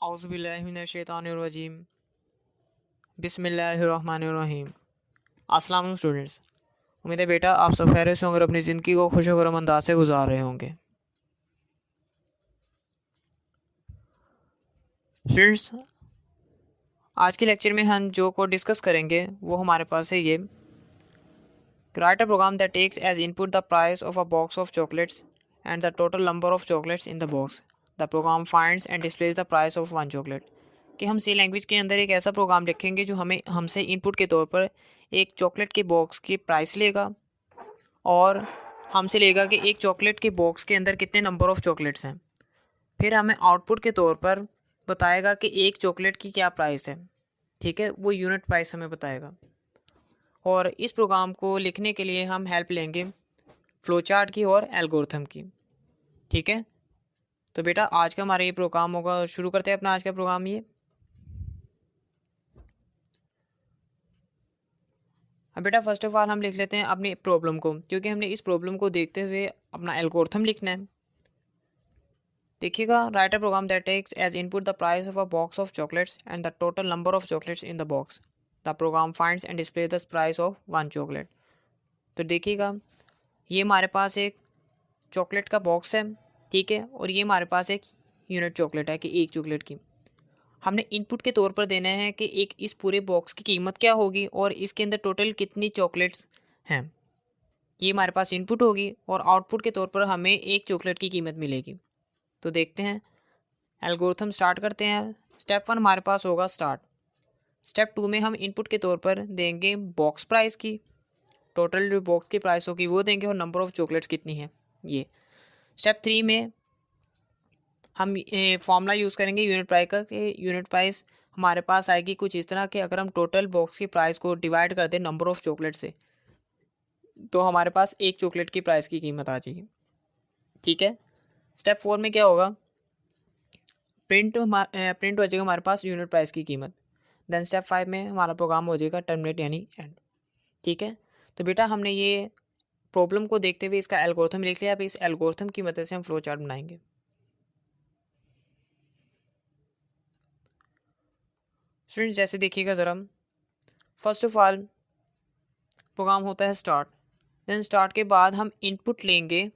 औज़ुबिल्लाहिमिनश्शैतानिर्रजीम बिस्मिल्लाहिर्रहमानिर्रहीम। अस्सलाम वालेकुम स्टूडेंट्स, उम्मीद है बेटा आप सब खैरियत से होंगे और अपनी ज़िंदगी को खुश और अंदाज से गुजार रहे होंगे। स्टूडेंट्स, आज के लेक्चर में हम जो को डिस्कस करेंगे वो हमारे पास है ये, write a program that takes as input the price of a box of chocolates and the total number of chocolates in the box. The program finds and displays the price of one chocolate. कि हम सी language के अंदर एक ऐसा programme लिखेंगे जो हमें हमसे इनपुट के तौर पर एक चॉकलेट के बॉक्स की प्राइस लेगा और हमसे लेगा कि एक चॉकलेट के बॉक्स के अंदर कितने नंबर ऑफ़ चॉकलेट्स हैं। फिर हमें आउटपुट के तौर पर बताएगा कि एक चॉकलेट की क्या प्राइस है। ठीक है, वो यूनिट प्राइस हमें बताएगा। और इस प्रोग्राम को लिखने के लिए हम हेल्प लेंगे फ्लो चार्ट की और एल्गोरिथम की। ठीक है, तो बेटा आज का हमारा ये प्रोग्राम होगा। शुरू करते हैं अपना आज का प्रोग्राम। ये अब बेटा फर्स्ट ऑफ ऑल हम लिख लेते हैं अपनी प्रॉब्लम को, क्योंकि हमने इस प्रॉब्लम को देखते हुए अपना एल्गोरिथम लिखना है। देखिएगा, write a program that takes as input the price of a box of chocolates and the total number of chocolates in the box. The program finds and display the price of one chocolate. तो देखिएगा, ये हमारे पास एक chocolate का box है, ठीक है, और ये हमारे पास एक यूनिट चॉकलेट है कि एक चॉकलेट की। हमने इनपुट के तौर पर देना है कि एक इस पूरे बॉक्स की कीमत क्या होगी और इसके अंदर टोटल कितनी चॉकलेट्स हैं। ये हमारे पास इनपुट होगी और आउटपुट के तौर पर हमें एक चॉकलेट की कीमत मिलेगी। तो देखते हैं, एल्गोरिथम स्टार्ट करते हैं। स्टेप 1 हमारे पास होगा स्टार्ट। स्टेप 2 में हम इनपुट के तौर पर देंगे बॉक्स प्राइस की, टोटल जो बॉक्स की प्राइस होगी वो देंगे और नंबर ऑफ़ चॉकलेट्स कितनी है ये। स्टेप 3 में हम फॉर्मूला यूज़ करेंगे यूनिट प्राइस का। यूनिट प्राइस हमारे पास आएगी कुछ इस तरह के, अगर हम टोटल बॉक्स की प्राइस को डिवाइड कर दें नंबर ऑफ़ चॉकलेट से तो हमारे पास एक चॉकलेट की प्राइस की कीमत आ जाएगी। ठीक है, स्टेप 4 में क्या होगा, प्रिंट हो जाएगा हमारे पास यूनिट प्राइस की कीमत। देन स्टेप 5 में हमारा प्रोग्राम हो जाएगा टर्मिनेट यानी एंड। ठीक है, तो बेटा हमने ये प्रॉब्लम को देखते हुए इसका एल्गोरिथम लिख लिया। अब इस एल्गोरिथम की मदद से हम फ्लो चार्ट बनाएंगे। स्टूडेंट जैसे देखिएगा ज़रा, फर्स्ट ऑफ ऑल प्रोग्राम होता है स्टार्ट। देन स्टार्ट के बाद हम इनपुट लेंगे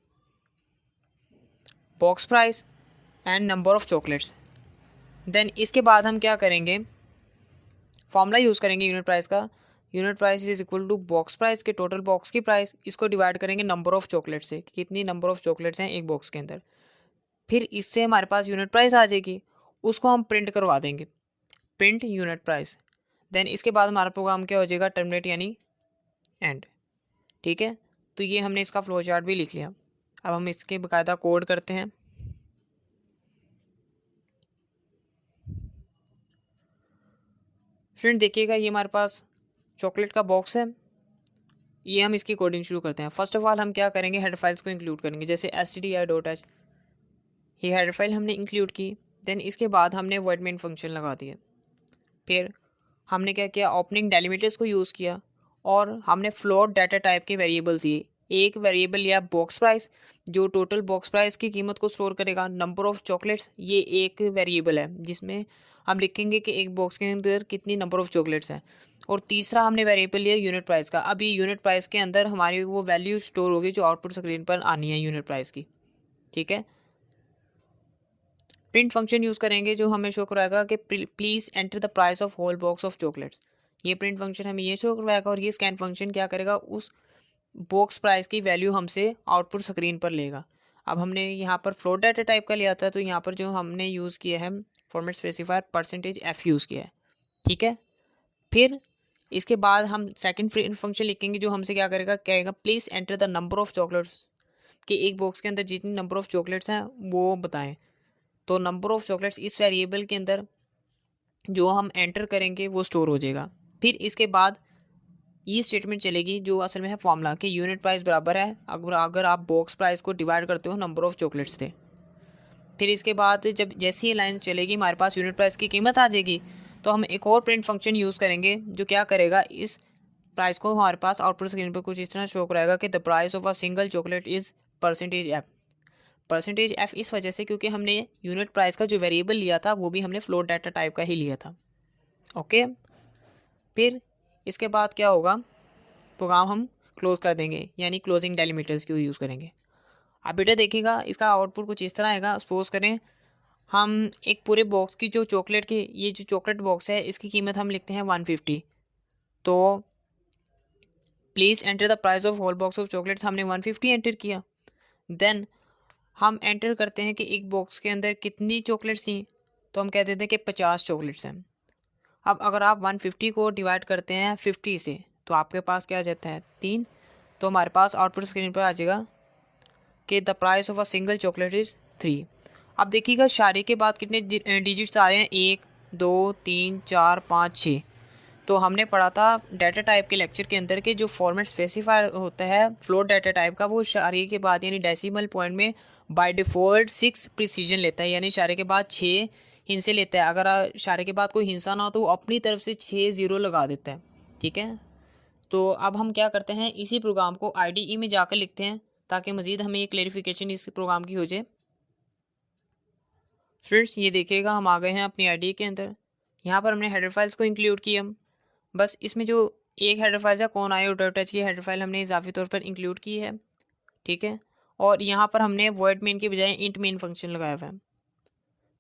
box price and number of chocolates. Then इसके बाद हम क्या करेंगे, फॉर्मूला यूज़ करेंगे यूनिट प्राइस का। Unit price is equal to box price के टोटल बॉक्स की प्राइस, इसको डिवाइड करेंगे नंबर ऑफ़ चॉकलेट से कि कितनी नंबर ऑफ़ चॉकलेट्स हैं एक बॉक्स के अंदर। फिर इससे हमारे पास यूनिट प्राइस आ जाएगी, उसको हम प्रिंट करवा देंगे, प्रिंट यूनिट प्राइस। देन इसके बाद हमारा प्रोग्राम क्या हो जाएगा, टर्मिनेट यानी एंड। ठीक है, तो ये हमने इसका फ्लो चार्ट भी लिख लिया। अब हम इसके बाकायदा कोड करते हैं। फ्रेंड देखिएगा, ये हमारे पास चॉकलेट का बॉक्स है, ये हम इसकी कोडिंग शुरू करते हैं। फर्स्ट ऑफ ऑल हम क्या करेंगे, हेडर फाइल्स को इंक्लूड करेंगे, जैसे stdio.h, ये हेडर फाइल हमने इंक्लूड की। देन इसके बाद हमने वॉइड मेन फंक्शन लगा दिए। फिर हमने क्या किया, ओपनिंग डेलिमिटर्स को यूज़ किया और हमने फ्लोट डाटा टाइप के वेरिएबल्स दिए। एक वेरिएबल या बॉक्स प्राइस जो टोटल बॉक्स प्राइस की कीमत को स्टोर करेगा। नंबर ऑफ़ चॉकलेट्स ये एक वेरिएबल है जिसमें हम लिखेंगे कि एक बॉक्स के अंदर कितनी नंबर ऑफ़ चॉकलेट्स हैं। और तीसरा हमने वेरिएबल लिया यूनिट प्राइस का। अब ये यूनिट प्राइस के अंदर हमारी वो वैल्यू स्टोर होगी जो आउटपुट स्क्रीन पर आनी है यूनिट प्राइस की। ठीक है, प्रिंट फंक्शन यूज़ करेंगे जो हमें शो कराएगा कि please enter the price of whole box of chocolates. ये प्रिंट फंक्शन हमें ये शो करवाएगा और ये स्कैन फंक्शन क्या करेगा, उस बॉक्स प्राइस की वैल्यू हमसे आउटपुट स्क्रीन पर लेगा। अब हमने यहाँ पर फ्लोट डाटा टाइप का लिया था, तो यहाँ पर जो हमने यूज़ किया है फॉर्मेट स्पेसिफायर %f यूज़ किया है। ठीक है, फिर इसके बाद हम सेकंड प्रिंट फंक्शन लिखेंगे जो हमसे क्या करेगा, कहेगा please enter the number of chocolates, कि एक बॉक्स के अंदर जितनी नंबर ऑफ़ चॉकलेट्स हैं वो बताएं। तो नंबर ऑफ़ चॉकलेट्स इस वेरिएबल के अंदर जो हम एंटर करेंगे वो स्टोर हो जाएगा। फिर इसके बाद ये स्टेटमेंट चलेगी जो असल में है फॉर्मूला कि यूनिट प्राइस बराबर है अगर आप बॉक्स प्राइस को डिवाइड करते हो नंबर ऑफ़ चॉकलेट्स से। फिर इसके बाद जब जैसी ये लाइन चलेगी हमारे पास यूनिट प्राइस की कीमत आ जाएगी, तो हम एक और प्रिंट फंक्शन यूज़ करेंगे जो क्या करेगा, इस प्राइस को हमारे पास आउटपुट स्क्रीन पर कुछ इस तरह शो कराएगा कि the price of a single chocolate is %f। Percentage F इस वजह से क्योंकि हमने यूनिट प्राइस का जो वेरिएबल लिया था वो भी हमने फ्लोट डाटा टाइप का ही लिया था। ओके, फिर इसके बाद क्या होगा, प्रोग्राम हम क्लोज कर देंगे, यानी क्लोजिंग डेलीमीटर्स को यूज़ करेंगे। अब बेटा देखिएगा इसका आउटपुट कुछ इस तरह आएगा। सपोज करें हम एक पूरे बॉक्स की जो चॉकलेट की, ये जो चॉकलेट बॉक्स है इसकी कीमत हम लिखते हैं 150। तो please enter the price of whole box of chocolates, हमने 150 एंटर किया। देन हम एंटर करते हैं कि एक बॉक्स के अंदर कितनी चॉकलेट्स थी, तो हम कह देते हैं कि 50 चॉकलेट्स हैं। अब अगर आप 150 को डिवाइड करते हैं 50 से तो आपके पास क्या आ जाता है 3। तो हमारे पास आउटपुट स्क्रीन पर आ जाएगा कि the price of a single chocolate is 3। अब देखिएगा शारे के बाद कितने डिजिट्स आ रहे हैं, 1 2 3 4 5 6। तो हमने पढ़ा था डाटा टाइप के लेक्चर के अंदर के जो फॉर्मेट स्पेसिफायर होता है फ्लोट डाटा टाइप का, वो शारे के बाद यानी डेसिमल पॉइंट में बाय डिफ़ॉल्ट 6 प्रिसीजन लेता है, यानी शारे के बाद 6 हिंसे लेता है। अगर शारे के बाद कोई हिंसा ना हो तो वो अपनी तरफ से 6 ज़ीरो लगा देता है। ठीक है, तो अब हम क्या करते हैं, इसी प्रोग्राम को IDE में जाकर लिखते हैं ताकि मज़ीद हमें ये क्लेरिफिकेशन इस प्रोग्राम की हो जाए। स्टूडेंट्स ये देखिएगा हम आ गए हैं अपनी IDE के अंदर। यहाँ पर हमने हेडर फाइल्स को इंक्लूड किया। बस इसमें जो एक हेडर फाइल है कौन आई डॉट टच की हेडर फाइल हमने इजाफी तौर पर इंक्लूड की है। ठीक है, और यहाँ पर हमने वॉइड मेन के बजाय इंट मेन फंक्शन लगाया हुआ है।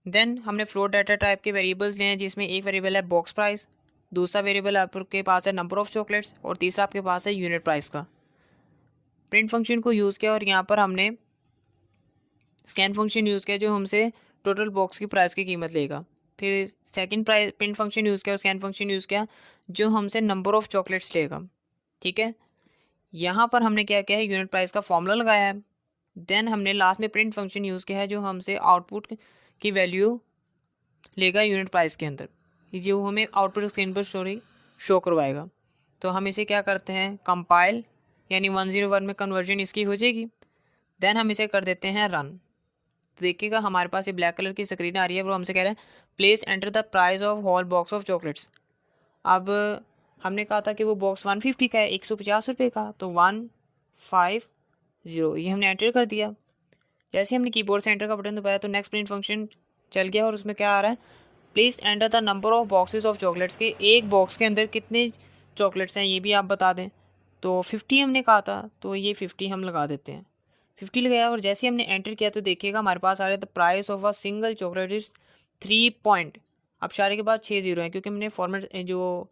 देन हमने फ्लोट डाटा टाइप के वेरिएबल्स लिए हैं जिसमें एक वेरिएबल है बॉक्स प्राइस, दूसरा वेरिएबल आपके पास है नंबर ऑफ चॉकलेट्स और तीसरा आपके पास है यूनिट प्राइस का। प्रिंट फंक्शन को यूज़ किया और यहाँ पर हमने स्कैन फंक्शन यूज़ किया जो हमसे टोटल बॉक्स की प्राइस की कीमत लेगा। फिर second price print function use किया और स्कैन फंक्शन यूज़ किया जो हमसे नंबर ऑफ चॉकलेट्स लेगा। ठीक है, यहाँ पर हमने क्या किया है, यूनिट प्राइस का फॉर्मूला लगाया है। देन हमने लास्ट में प्रिंट फंक्शन यूज़ किया है जो हमसे आउटपुट की वैल्यू लेगा यूनिट प्राइस के अंदर, जो हमें आउटपुट स्क्रीन पर शो करवाएगा। तो हम इसे क्या करते हैं, कंपाइल, यानी 101 में कन्वर्जन इसकी हो जाएगी। देन हम इसे कर देते हैं रन। तो देखिएगा हमारे पास ये ब्लैक कलर की स्क्रीन आ रही है, वो हमसे कह रहा है please enter the price of whole box of chocolates. अब हमने कहा था कि वो बॉक्स 150 का है, 150 रुपये का, तो 150 ये हमने एंटर कर दिया। जैसे हमने कीबोर्ड से एंटर का बटन दबाया तो नेक्स्ट प्रिंट फंक्शन चल गया और उसमें क्या आ रहा है, please enter the number of boxes of chocolates के एक बॉक्स के अंदर कितने चॉकलेट्स हैं ये भी आप बता दें। तो 50 हमने कहा था तो ये 50 हम लगा देते हैं, 50 लगाया और जैसे हमने एंटर किया तो देखिएगा हमारे पास आ रहा है the price of a single chocolate is 3 point. अब शारे के बाद 6 जीरो हैं क्योंकि हमने फॉर्मेट जो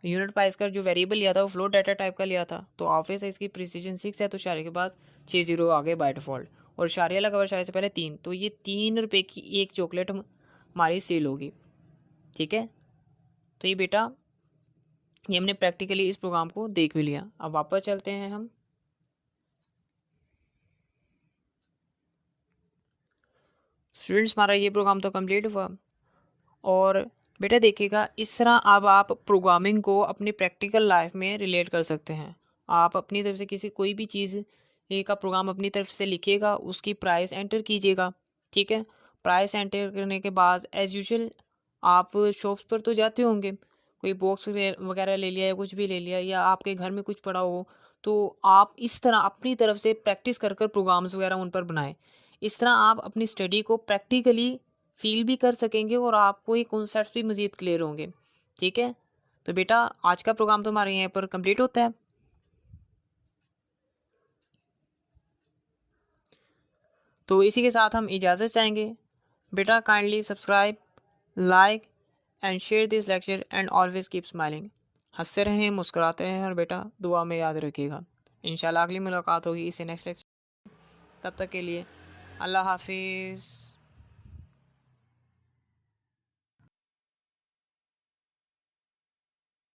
यूनिट प्राइस का जो वेरिएबल लिया था वो फ्लोट डाटा टाइप का लिया था, तो ऑफिस है इसकी प्रिसीजन 6 है तो शारे के बाद 6 जीरो आ गए बाय डिफ़ॉल्ट और शारिया लगा हुआ शारे से पहले 3, तो ये 3 रुपये की एक चॉकलेट हमारी सेल होगी। ठीक है, तो ये बेटा ये हमने प्रैक्टिकली इस प्रोग्राम को देख भी लिया। अब वापस चलते हैं हम। स्टूडेंट्स हमारा ये प्रोग्राम तो कंप्लीट हुआ और बेटा देखिएगा इस तरह अब आप प्रोग्रामिंग को अपनी प्रैक्टिकल लाइफ में रिलेट कर सकते हैं। आप अपनी तरफ से किसी कोई भी चीज़ का प्रोग्राम अपनी तरफ से लिखिएगा, उसकी प्राइस एंटर कीजिएगा। ठीक है, प्राइस एंटर करने के बाद एज़ यूजुअल आप शॉप्स पर तो जाते होंगे, कोई बॉक्स वगैरह ले लिया या कुछ भी ले लिया या आपके घर में कुछ पड़ा हो, तो आप इस तरह अपनी तरफ से प्रैक्टिस कर कर प्रोग्राम्स वगैरह उन पर बनाएं। इस तरह आप अपनी स्टडी को प्रैक्टिकली फील भी कर सकेंगे और आपको ये कॉन्सेप्ट भी मज़ीद क्लियर होंगे। ठीक है, तो बेटा आज का प्रोग्राम तो हमारे यहाँ पर कंप्लीट होता है। तो इसी के साथ हम इजाज़त चाहेंगे। बेटा kindly subscribe, like and share this lecture and always keep smiling. हंसते रहें, मुस्कुराते रहें और बेटा दुआ में याद रखिएगा। इंशाल्लाह अगली मुलाकात होगी इसी नेक्स्ट लेक्चर। तब तक के लिए अल्लाह हाफिज़।